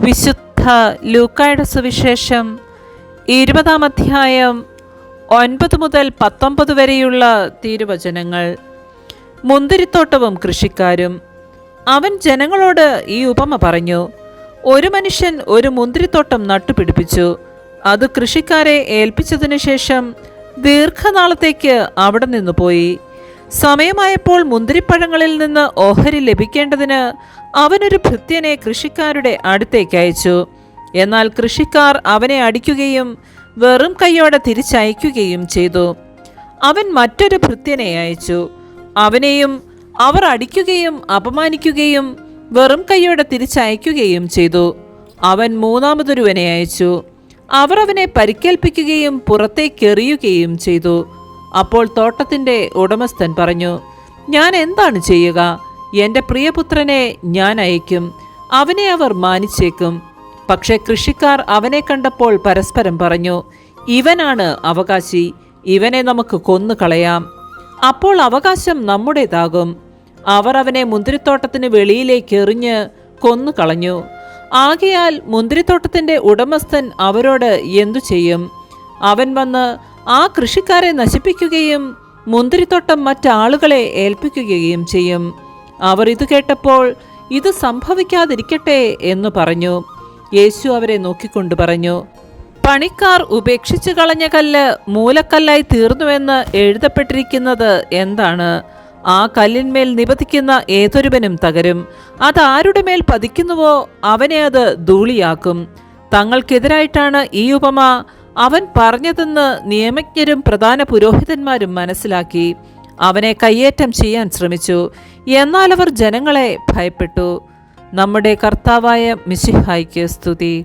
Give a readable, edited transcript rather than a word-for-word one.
വിശുദ്ധ ലൂക്കായുടെ സുവിശേഷം 20-ാം അധ്യായം 9 മുതൽ 19 വരെയുള്ള തിരുവചനങ്ങൾ. മുന്തിരിത്തോട്ടവും കൃഷിക്കാരും. അവൻ ജനങ്ങളോട് ഈ ഉപമ പറഞ്ഞു. ഒരു മനുഷ്യൻ ഒരു മുന്തിരിത്തോട്ടം നട്ടുപിടിപ്പിച്ചു. അത് കൃഷിക്കാരെ ഏൽപ്പിച്ചതിനു ശേഷം ദീർഘനാളത്തേക്ക് അവിടെ നിന്ന് പോയി. സമയമായപ്പോൾ മുന്തിരിപ്പഴങ്ങളിൽ നിന്ന് ഓഹരി ലഭിക്കേണ്ടതിന് അവനൊരു ഭൃത്യനെ കൃഷിക്കാരുടെ അടുത്തേക്ക് അയച്ചു. എന്നാൽ കൃഷിക്കാർ അവനെ അടിക്കുകയും വെറും കൈയോടെ തിരിച്ചയക്കുകയും ചെയ്തു. അവൻ മറ്റൊരു ഭൃത്യനെ അയച്ചു. അവനെയും അവർ അടിക്കുകയും അപമാനിക്കുകയും വെറും കൈയോടെ തിരിച്ചയക്കുകയും ചെയ്തു. അവൻ മൂന്നാമതൊരുവനെ അയച്ചു. അവർ അവനെ പരിക്കേൽപ്പിക്കുകയും പുറത്തേക്കെറിയുകയും ചെയ്തു. അപ്പോൾ തോട്ടത്തിൻ്റെ ഉടമസ്ഥൻ പറഞ്ഞു, ഞാൻ എന്താണ് ചെയ്യുക? എൻ്റെ പ്രിയപുത്രനെ ഞാൻ അയക്കും, അവനെ അവർ മാനിച്ചേക്കും. പക്ഷേ കൃഷിക്കാർ അവനെ കണ്ടപ്പോൾ പരസ്പരം പറഞ്ഞു, ഇവനാണ് അവകാശി, ഇവനെ നമുക്ക് കൊന്നുകളയാം, അപ്പോൾ അവകാശം നമ്മുടേതാകും. അവർ അവനെ മുന്തിരിത്തോട്ടത്തിന് വെളിയിലേക്ക് എറിഞ്ഞ് കൊന്നുകളഞ്ഞു. ആകയാൽ മുന്തിരിത്തോട്ടത്തിൻ്റെ ഉടമസ്ഥൻ അവരോട് എന്തു ചെയ്യും? അവൻ വന്ന് ആ കൃഷിക്കാരെ നശിപ്പിക്കുകയും മുന്തിരിത്തോട്ടം മറ്റാളുകളെ ഏൽപ്പിക്കുകയും ചെയ്യും. അവർ ഇത് കേട്ടപ്പോൾ ഇത് സംഭവിക്കാതിരിക്കട്ടെ എന്ന് പറഞ്ഞു. യേശു അവരെ നോക്കിക്കൊണ്ട് പറഞ്ഞു, പണിക്കാർ ഉപേക്ഷിച്ചു കളഞ്ഞ കല്ല് മൂലക്കല്ലായി തീർന്നുവെന്ന് എഴുതപ്പെട്ടിരിക്കുന്നത് എന്താണ്? ആ കല്ലിന്മേൽ നിപതിക്കുന്ന ഏതൊരുവനും തകരും. അതാരുടെ മേൽ പതിക്കുന്നുവോ അവനെ അത് ധൂളിയാക്കും. തങ്ങൾക്കെതിരായിട്ടാണ് ഈ ഉപമ അവൻ പറഞ്ഞതെന്ന് നിയമജ്ഞരും പ്രധാന പുരോഹിതന്മാരും മനസ്സിലാക്കി അവനെ കയ്യേറ്റം ചെയ്യാൻ ശ്രമിച്ചു. എന്നാൽ അവർ ജനങ്ങളെ ഭയപ്പെട്ടു. നമ്മുടെ കർത്താവായ മിശിഹായ്ക്ക് സ്തുതി.